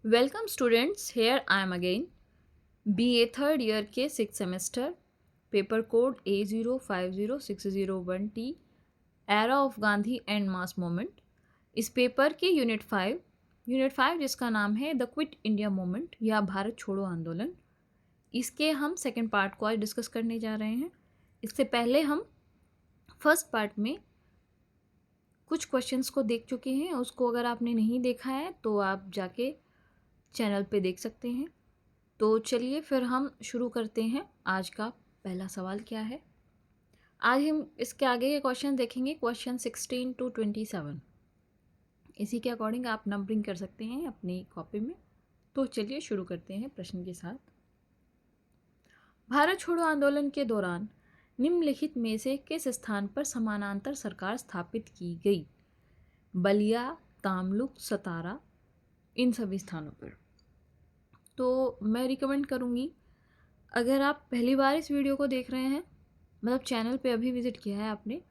Welcome students, here I am again. BA third year के 6 semester, paper code A050601T, era of Gandhi and mass movement. इस paper के unit 5 जिसका नाम है the quit India movement या भारत छोड़ो आंदोलन, इसके हम सेकेंड पार्ट को आज डिस्कस करने जा रहे हैं। इससे पहले हम फर्स्ट पार्ट में कुछ क्वेश्चंस को देख चुके हैं। उसको अगर आपने नहीं देखा है तो आप जाके चैनल पे देख सकते हैं। तो चलिए फिर हम शुरू करते हैं। आज का पहला सवाल क्या है? आज हम इसके आगे के क्वेश्चन देखेंगे, क्वेश्चन 16 to 27। इसी के अकॉर्डिंग आप नंबरिंग कर सकते हैं अपनी कॉपी में। तो चलिए शुरू करते हैं प्रश्न के साथ। भारत छोड़ो आंदोलन के दौरान निम्नलिखित में से किस स्थान पर समानांतर सरकार स्थापित की गई? बलिया, तामलुक, सतारा, इन सभी स्थानों पर। तो मैं रिकमेंड करूँगी, अगर आप पहली बार इस वीडियो को देख रहे हैं, मतलब चैनल पे अभी विज़िट किया है आपने,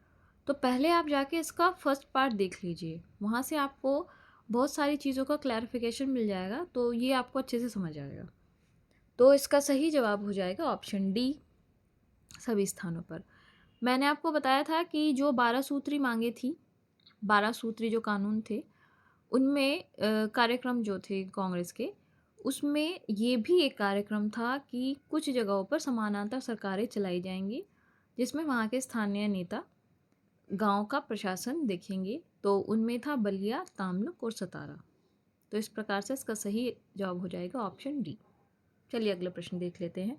तो पहले आप जाके इसका फर्स्ट पार्ट देख लीजिए। वहाँ से आपको बहुत सारी चीज़ों का क्लैरिफिकेशन मिल जाएगा, तो ये आपको अच्छे से समझ आएगा। तो इसका सही जवाब हो जाएगा ऑप्शन डी, सभी स्थानों पर। मैंने आपको बताया था कि जो 12 सूत्री मांगे थी, 12 सूत्री जो कानून थे, उनमें कार्यक्रम जो थे कांग्रेस के, उसमें ये भी एक कार्यक्रम था कि कुछ जगहों पर समानांतर सरकारें चलाई जाएंगी, जिसमें वहाँ के स्थानीय नेता गांव का प्रशासन देखेंगे। तो उनमें था बलिया, तामलुक और सतारा। तो इस प्रकार से इसका सही जवाब हो जाएगा ऑप्शन डी। चलिए अगला प्रश्न देख लेते हैं।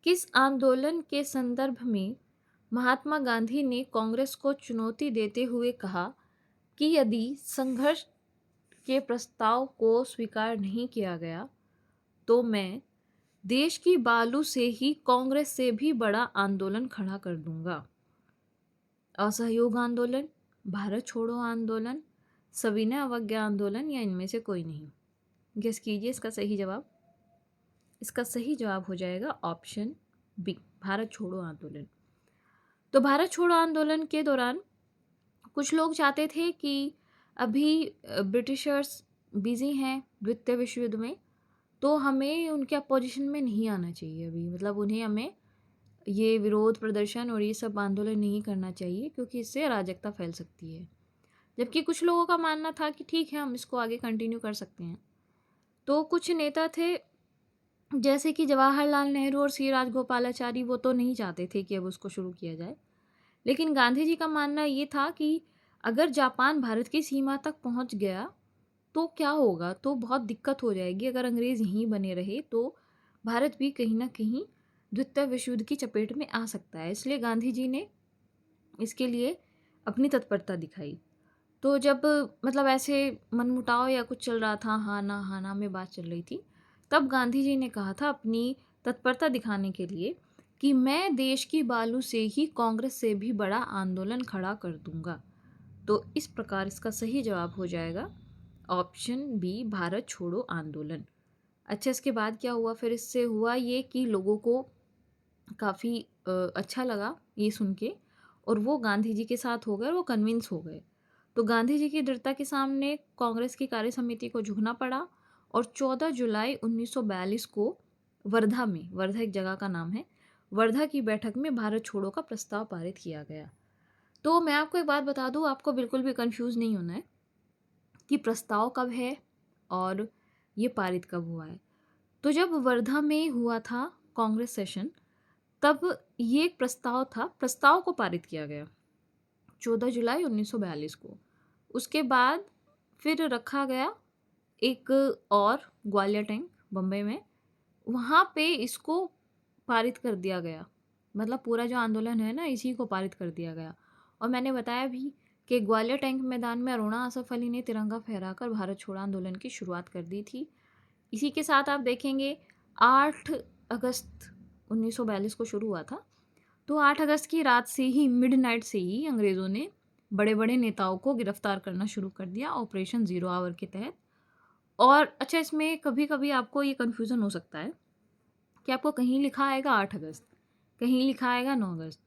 किस आंदोलन के संदर्भ में महात्मा गांधी ने कांग्रेस को चुनौती देते हुए कहा कि यदि संघर्ष के प्रस्ताव को स्वीकार नहीं किया गया तो मैं देश की बालू से ही कांग्रेस से भी बड़ा आंदोलन खड़ा कर दूंगा? असहयोग आंदोलन, भारत छोड़ो आंदोलन, सविनय अवज्ञा आंदोलन या इनमें से कोई नहीं? गेस कीजिए इसका सही जवाब। इसका सही जवाब हो जाएगा ऑप्शन बी, भारत छोड़ो आंदोलन। तो भारत छोड़ो आंदोलन के दौरान कुछ लोग चाहते थे कि अभी ब्रिटिशर्स बिजी हैं द्वितीय विश्व युद्ध में, तो हमें उनके अपोजिशन में नहीं आना चाहिए अभी, मतलब उन्हें हमें ये विरोध प्रदर्शन और ये सब आंदोलन नहीं करना चाहिए, क्योंकि इससे अराजकता फैल सकती है। जबकि कुछ लोगों का मानना था कि ठीक है, हम इसको आगे कंटिन्यू कर सकते हैं। तो कुछ नेता थे जैसे कि जवाहरलाल नेहरू और सी राजगोपालाचारी, वो तो नहीं चाहते थे कि अब उसको शुरू किया जाए। लेकिन गांधी जी का मानना ये था कि अगर जापान भारत की सीमा तक पहुंच गया तो क्या होगा, तो बहुत दिक्कत हो जाएगी। अगर अंग्रेज़ यहीं बने रहे तो भारत भी कहीं ना कहीं द्वितीय विश्व युद्ध की चपेट में आ सकता है। इसलिए गांधी जी ने इसके लिए अपनी तत्परता दिखाई। तो जब मतलब ऐसे मनमुटाव या कुछ चल रहा था, हाँ ना में बात चल रही थी, तब गांधी जी ने कहा था अपनी तत्परता दिखाने के लिए कि मैं देश की बालू से ही कांग्रेस से भी बड़ा आंदोलन खड़ा कर दूंगा। तो इस प्रकार इसका सही जवाब हो जाएगा ऑप्शन बी, भारत छोड़ो आंदोलन। अच्छा, इसके बाद क्या हुआ? फिर इससे हुआ ये कि लोगों को काफ़ी अच्छा लगा ये सुन के, और वो गांधी जी के साथ हो गए और वो कन्विंस हो गए। तो गांधी जी की दृढ़ता के सामने कांग्रेस की कार्य समिति को झुकना पड़ा, और 14 जुलाई 1942 को वर्धा में, वर्धा एक जगह का नाम है, वर्धा की बैठक में भारत छोड़ो का प्रस्ताव पारित किया गया। तो मैं आपको एक बात बता दूं, आपको बिल्कुल भी कंफ्यूज नहीं होना है कि प्रस्ताव कब है और ये पारित कब हुआ है। तो जब वर्धा में हुआ था कांग्रेस सेशन, तब ये एक प्रस्ताव था, प्रस्ताव को पारित किया गया 14 जुलाई 1942 को। उसके बाद फिर रखा गया एक और ग्वालियर टैंक बम्बई में, वहाँ पे इसको पारित कर दिया गया। मतलब पूरा जो आंदोलन है ना, इसी को पारित कर दिया गया। और मैंने बताया भी कि ग्वालियर टैंक मैदान में अरुणा आसफ अली ने तिरंगा फहराकर भारत छोड़ो आंदोलन की शुरुआत कर दी थी। इसी के साथ आप देखेंगे 8 अगस्त 1942 को शुरू हुआ था। तो 8 अगस्त की रात से ही, मिडनाइट से ही, अंग्रेज़ों ने बड़े बड़े नेताओं को गिरफ्तार करना शुरू कर दिया ऑपरेशन ज़ीरो आवर के तहत। और अच्छा, इसमें कभी कभी आपको ये कन्फ्यूज़न हो सकता है कि आपको कहीं लिखा आएगा 8 अगस्त, कहीं लिखा आएगा 9 अगस्त।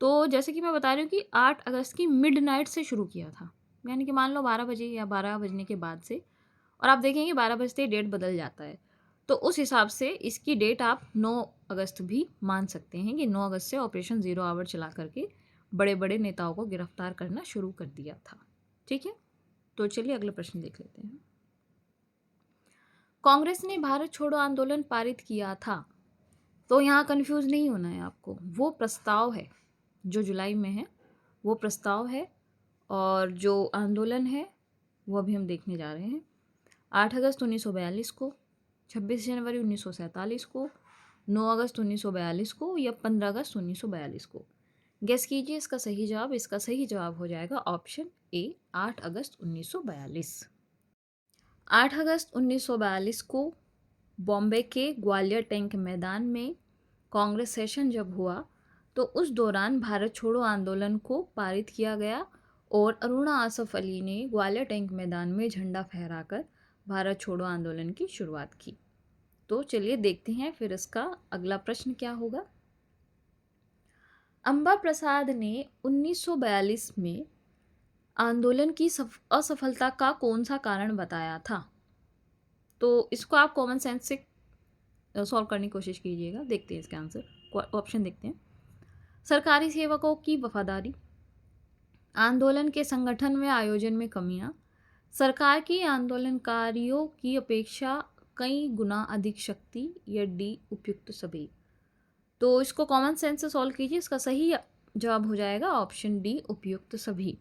तो जैसे कि मैं बता रही हूँ कि 8 अगस्त की मिडनाइट से शुरू किया था, यानी कि मान लो 12 बजे या 12 बजने के बाद से, और आप देखेंगे 12 बजते ही डेट बदल जाता है। तो उस हिसाब से इसकी डेट आप 9 अगस्त भी मान सकते हैं कि 9 अगस्त से ऑपरेशन ज़ीरो आवर चला करके बड़े बड़े नेताओं को गिरफ्तार करना शुरू कर दिया था। ठीक है, तो चलिए अगला प्रश्न देख लेते हैं। कांग्रेस ने भारत छोड़ो आंदोलन पारित किया था, तो यहाँ कंफ्यूज नहीं होना है आपको। वो प्रस्ताव है जो जुलाई में है, वो प्रस्ताव है, और जो आंदोलन है वो अभी हम देखने जा रहे हैं। 8 अगस्त 1942 को, 26 जनवरी 1947 को, 9 अगस्त 1942 को, या 15 अगस्त 1942 को। गेस कीजिए इसका सही जवाब। इसका सही जवाब हो जाएगा ऑप्शन ए, 8 अगस्त 1942। 8 अगस्त 1942 को बॉम्बे के ग्वालियर टैंक मैदान में कांग्रेस सेशन जब हुआ, तो उस दौरान भारत छोड़ो आंदोलन को पारित किया गया और अरुणा आसफ अली ने ग्वालियर टैंक मैदान में झंडा फहराकर भारत छोड़ो आंदोलन की शुरुआत की। तो चलिए देखते हैं फिर इसका अगला प्रश्न क्या होगा। अंबा प्रसाद ने 1942 में आंदोलन की असफलता का कौन सा कारण बताया था? तो इसको आप कॉमन सेंस से सॉल्व करने की कोशिश कीजिएगा। देखते हैं इसका आंसर। ऑप्शन देखते हैं। सरकारी सेवकों की वफादारी, आंदोलन के संगठन में आयोजन में कमियां, सरकार की आंदोलनकारियों की अपेक्षा कई गुना अधिक शक्ति, या डी उपयुक्त सभी। तो इसको कॉमन सेंस से सॉल्व कीजिए। इसका सही जवाब हो जाएगा ऑप्शन डी, उपयुक्त सभी।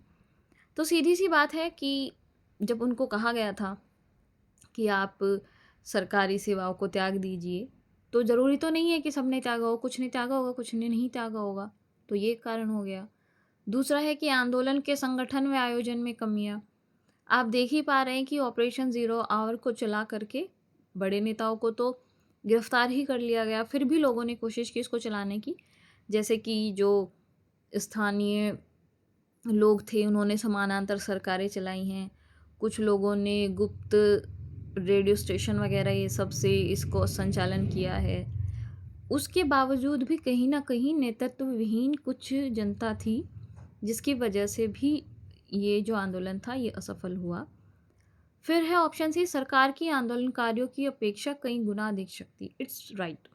तो सीधी सी बात है कि जब उनको कहा गया था कि आप सरकारी सेवाओं को त्याग दीजिए, तो ज़रूरी तो नहीं है कि सबने त्यागा हो, कुछ ने त्यागा होगा, कुछ ने नहीं त्यागा होगा, तो ये कारण हो गया। दूसरा है कि आंदोलन के संगठन में आयोजन में कमियां। आप देख ही पा रहे हैं कि ऑपरेशन ज़ीरो आवर को चला करके बड़े नेताओं को तो गिरफ्तार ही कर लिया गया, फिर भी लोगों ने कोशिश की इसको चलाने की। जैसे कि जो स्थानीय लोग थे उन्होंने समानांतर सरकारें चलाई हैं, कुछ लोगों ने गुप्त रेडियो स्टेशन वगैरह ये सब से इसको संचालन किया है। उसके बावजूद भी कहीं ना कहीं नेतृत्व विहीन कुछ जनता थी, जिसकी वजह से भी ये जो आंदोलन था ये असफल हुआ। फिर है ऑप्शन सी, सरकार की आंदोलनकारियों की अपेक्षा कई गुना अधिक शक्ति। इट्स राइट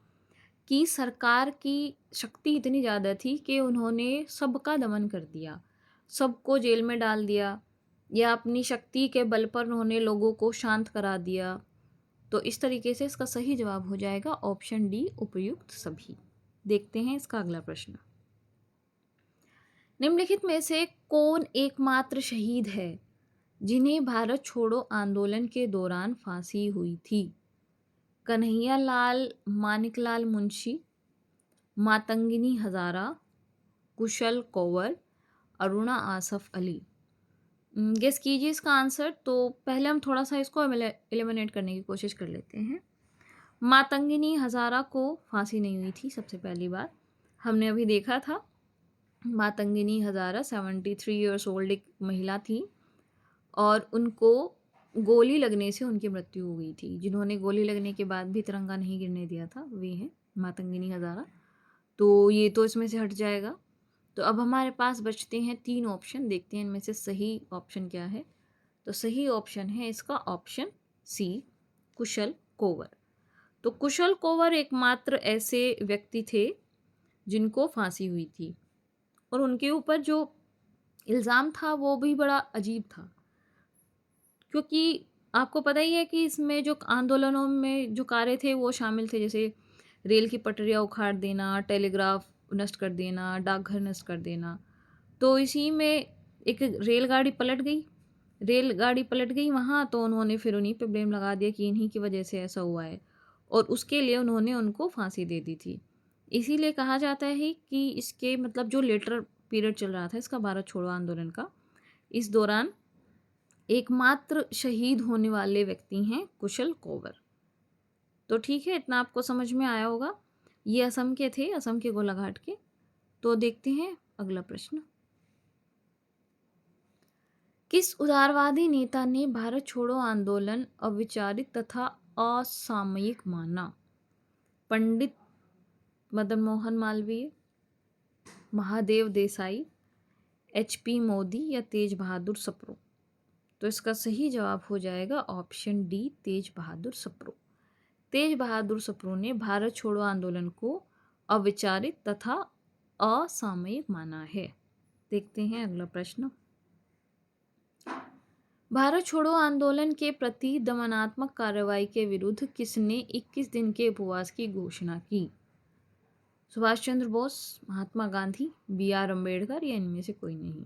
कि सरकार की शक्ति इतनी ज़्यादा थी कि उन्होंने सबका दमन कर दिया, सबको जेल में डाल दिया, या अपनी शक्ति के बल पर उन्होंने लोगों को शांत करा दिया। तो इस तरीके से इसका सही जवाब हो जाएगा ऑप्शन डी, उपयुक्त सभी। देखते हैं इसका अगला प्रश्न। निम्नलिखित में से कौन एकमात्र शहीद है जिन्हें भारत छोड़ो आंदोलन के दौरान फांसी हुई थी? कन्हैया लाल मानिकलाल मुंशी, मातंगिनी हजारा, कुशल कंवर, अरुणा आसफ अली। गेस कीजिए इसका आंसर। तो पहले हम थोड़ा सा इसको एलिमिनेट करने की कोशिश कर लेते हैं। मातंगिनी हजारा को फांसी नहीं हुई थी, सबसे पहली बात। हमने अभी देखा था मातंगिनी हजारा 73 ईयर्स ओल्ड एक महिला थी, और उनको गोली लगने से उनकी मृत्यु हो गई थी। जिन्होंने गोली लगने के बाद भी तिरंगा नहीं गिरने दिया था, वे हैं मातंगिनी हजारा। तो ये तो इसमें से हट जाएगा। तो अब हमारे पास बचते हैं 3 ऑप्शन। देखते हैं इनमें से सही ऑप्शन क्या है। तो सही ऑप्शन है इसका ऑप्शन सी, कुशल कंवर। तो कुशल कंवर एकमात्र ऐसे व्यक्ति थे जिनको फांसी हुई थी, और उनके ऊपर जो इल्ज़ाम था वो भी बड़ा अजीब था, क्योंकि आपको पता ही है कि इसमें जो आंदोलनों में जो कार्य थे वो शामिल थे, जैसे रेल की पटरियाँ उखाड़ देना, टेलीग्राफ नष्ट कर देना, डाकघर नष्ट कर देना। तो इसी में एक रेलगाड़ी पलट गई वहाँ, तो उन्होंने फिर उन्हीं पे ब्लेम लगा दिया कि इन्हीं की वजह से ऐसा हुआ है, और उसके लिए उन्होंने उनको फांसी दे दी थी। इसीलिए कहा जाता है कि इसके मतलब जो लेटर पीरियड चल रहा था इसका, भारत छोड़ो आंदोलन का, इस दौरान एकमात्र शहीद होने वाले व्यक्ति हैं कुशल कंवर। तो ठीक है, इतना आपको समझ में आया होगा। ये असम के थे, असम के गोलाघाट के। तो देखते हैं अगला प्रश्न। किस उदारवादी नेता ने भारत छोड़ो आंदोलन अविचारित तथा असामयिक माना? पंडित मदन मोहन मालवीय, महादेव देसाई, HP मोदी, या तेज बहादुर सप्रू। तो इसका सही जवाब हो जाएगा ऑप्शन डी, तेज बहादुर सप्रू। तेज बहादुर सप्रू ने भारत छोड़ो आंदोलन को अविचारित तथा असामयिक माना है। देखते हैं अगला प्रश्न। भारत छोड़ो आंदोलन के प्रति दमनात्मक कार्रवाई के विरुद्ध किसने 21 दिन के उपवास की घोषणा की? सुभाष चंद्र बोस, महात्मा गांधी, बी आर अम्बेडकर या इनमें से कोई नहीं?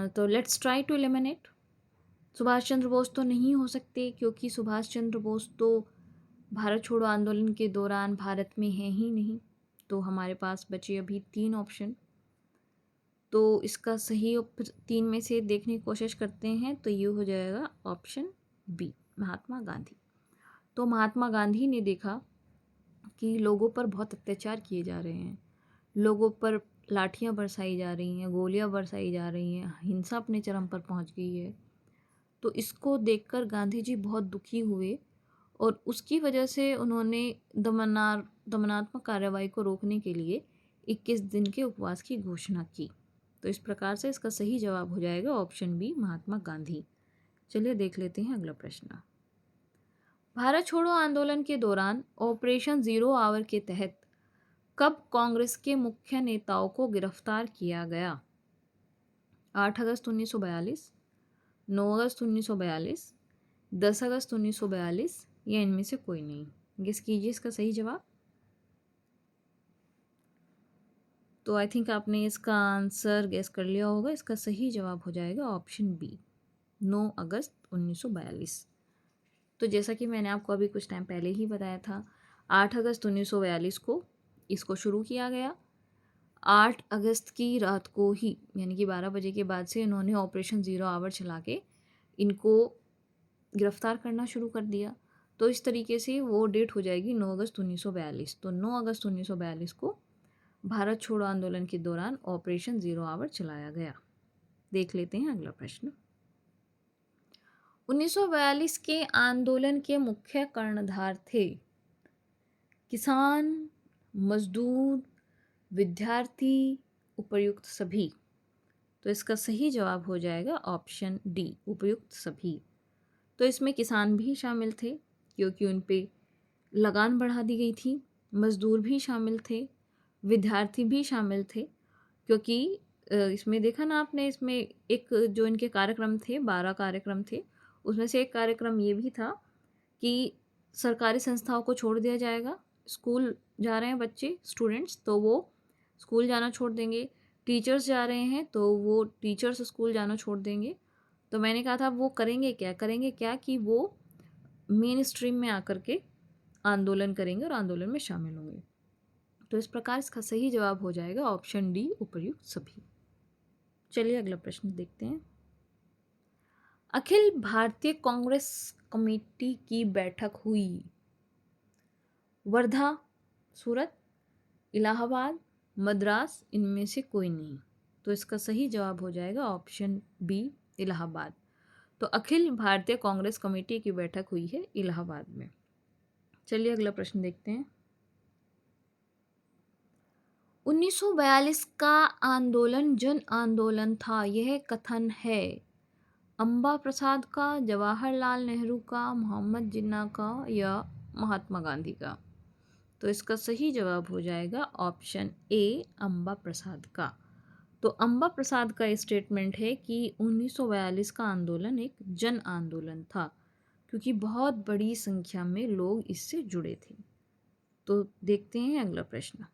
तो let's try to eliminate. Subhash Chandra Bose तो नहीं हो सकते, क्योंकि सुभाष चंद्र बोस तो भारत छोड़ो आंदोलन के दौरान भारत में है ही नहीं। तो हमारे पास बचे अभी 3 ऑप्शन। तो इसका सही 3 में से देखने की कोशिश करते हैं, तो ये हो जाएगा ऑप्शन बी, महात्मा गांधी। तो महात्मा गांधी ने देखा कि लोगों पर बहुत अत्याचार किए जा रहे हैं, लोगों पर लाठियां बरसाई जा रही हैं, गोलियां बरसाई जा रही हैं, हिंसा अपने चरम पर पहुंच गई है। तो इसको देखकर गांधी जी बहुत दुखी हुए और उसकी वजह से उन्होंने दमनात्मक कार्रवाई को रोकने के लिए 21 दिन के उपवास की घोषणा की। तो इस प्रकार से इसका सही जवाब हो जाएगा ऑप्शन बी, महात्मा गांधी। चलिए देख लेते हैं अगला प्रश्न। भारत छोड़ो आंदोलन के दौरान ऑपरेशन जीरो आवर के तहत कब कांग्रेस के मुख्य नेताओं को गिरफ्तार किया गया? 8 अगस्त 1942, 9 अगस्त 1942, 10 अगस्त 1942 या इनमें से कोई नहीं? गेस कीजिए इसका सही जवाब। तो आई थिंक आपने इसका आंसर गेस कर लिया होगा। इसका सही जवाब हो जाएगा ऑप्शन बी, 9 अगस्त 1942। तो जैसा कि मैंने आपको अभी कुछ टाइम पहले ही बताया था, 8 अगस्त 1942 को इसको शुरू किया गया। 8 अगस्त की रात को ही, यानी कि 12 बजे के बाद से इन्होंने ऑपरेशन ज़ीरो आवर चला के इनको गिरफ्तार करना शुरू कर दिया। तो इस तरीके से वो डेट हो जाएगी 9 अगस्त 1942। तो 9 अगस्त 1942 को भारत छोड़ो आंदोलन के दौरान ऑपरेशन ज़ीरो आवर चलाया गया। देख लेते हैं अगला प्रश्न। 1942 के आंदोलन के मुख्य कर्णधार थे किसान, मजदूर, विद्यार्थी, उपर्युक्त सभी? तो इसका सही जवाब हो जाएगा ऑप्शन डी, उपर्युक्त सभी। तो इसमें किसान भी शामिल थे, क्योंकि उन पे लगान बढ़ा दी गई थी। मजदूर भी शामिल थे, विद्यार्थी भी शामिल थे, क्योंकि इसमें देखा ना आपने, इसमें एक जो इनके कार्यक्रम थे, 12 कार्यक्रम थे, उसमें से एक कार्यक्रम ये भी था कि सरकारी संस्थाओं को छोड़ दिया जाएगा। स्कूल जा रहे हैं बच्चे, स्टूडेंट्स, तो वो स्कूल जाना छोड़ देंगे। टीचर्स जा रहे हैं तो वो टीचर्स स्कूल जाना छोड़ देंगे। तो मैंने कहा था वो करेंगे क्या कि वो मेन स्ट्रीम में आकर के आंदोलन करेंगे और आंदोलन में शामिल होंगे। तो इस प्रकार इसका सही जवाब हो जाएगा ऑप्शन डी, उपर्युक्त सभी। चलिए अगला प्रश्न देखते हैं। अखिल भारतीय कांग्रेस कमेटी की बैठक हुई वर्धा, सूरत, इलाहाबाद, मद्रास, इनमें से कोई नहीं? तो इसका सही जवाब हो जाएगा ऑप्शन बी, इलाहाबाद। तो अखिल भारतीय कांग्रेस कमेटी की बैठक हुई है इलाहाबाद में। चलिए अगला प्रश्न देखते हैं। 1942 का आंदोलन जन आंदोलन था, यह कथन है अंबा प्रसाद का, जवाहरलाल नेहरू का, मोहम्मद जिन्ना का या महात्मा गांधी का? तो इसका सही जवाब हो जाएगा ऑप्शन ए, अंबा प्रसाद का। तो अंबा प्रसाद का स्टेटमेंट है कि 1942 का आंदोलन एक जन आंदोलन था, क्योंकि बहुत बड़ी संख्या में लोग इससे जुड़े थे। तो देखते हैं अगला प्रश्न।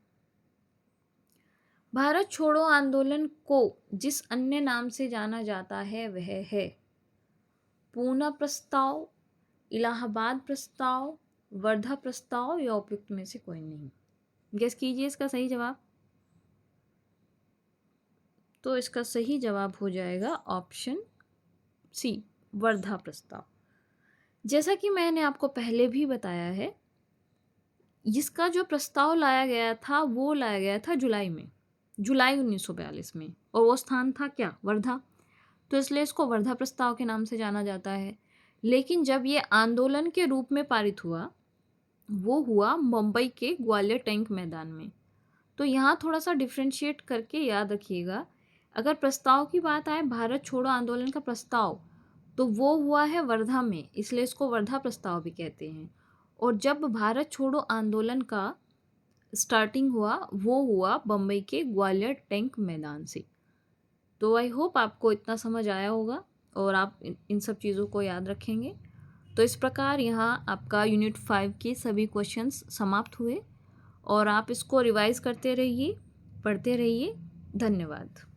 भारत छोड़ो आंदोलन को जिस अन्य नाम से जाना जाता है वह है पूना प्रस्ताव, इलाहाबाद प्रस्ताव, वर्धा प्रस्ताव या उपयुक्त में से कोई नहीं? गेस कीजिए इसका सही जवाब। तो इसका सही जवाब हो जाएगा ऑप्शन सी, वर्धा प्रस्ताव। जैसा कि मैंने आपको पहले भी बताया है, जिसका जो प्रस्ताव लाया गया था वो लाया गया था जुलाई 1942 में, और वो स्थान था क्या? वर्धा। तो इसलिए इसको वर्धा प्रस्ताव के नाम से जाना जाता है। लेकिन जब ये आंदोलन के रूप में पारित हुआ, वो हुआ मुंबई के ग्वालियर टैंक मैदान में। तो यहाँ थोड़ा सा डिफ्रेंशिएट करके याद रखिएगा। अगर प्रस्ताव की बात आए, भारत छोड़ो आंदोलन का प्रस्ताव, तो वो हुआ है वर्धा में, इसलिए इसको वर्धा प्रस्ताव भी कहते हैं। और जब भारत छोड़ो आंदोलन का स्टार्टिंग हुआ वो हुआ बम्बई के ग्वालियर टैंक मैदान से। तो आई होप आपको इतना समझ आया होगा और आप इन सब चीज़ों को याद रखेंगे। तो इस प्रकार यहाँ आपका यूनिट 5 के सभी क्वेश्चंस समाप्त हुए और आप इसको रिवाइज करते रहिए, पढ़ते रहिए। धन्यवाद।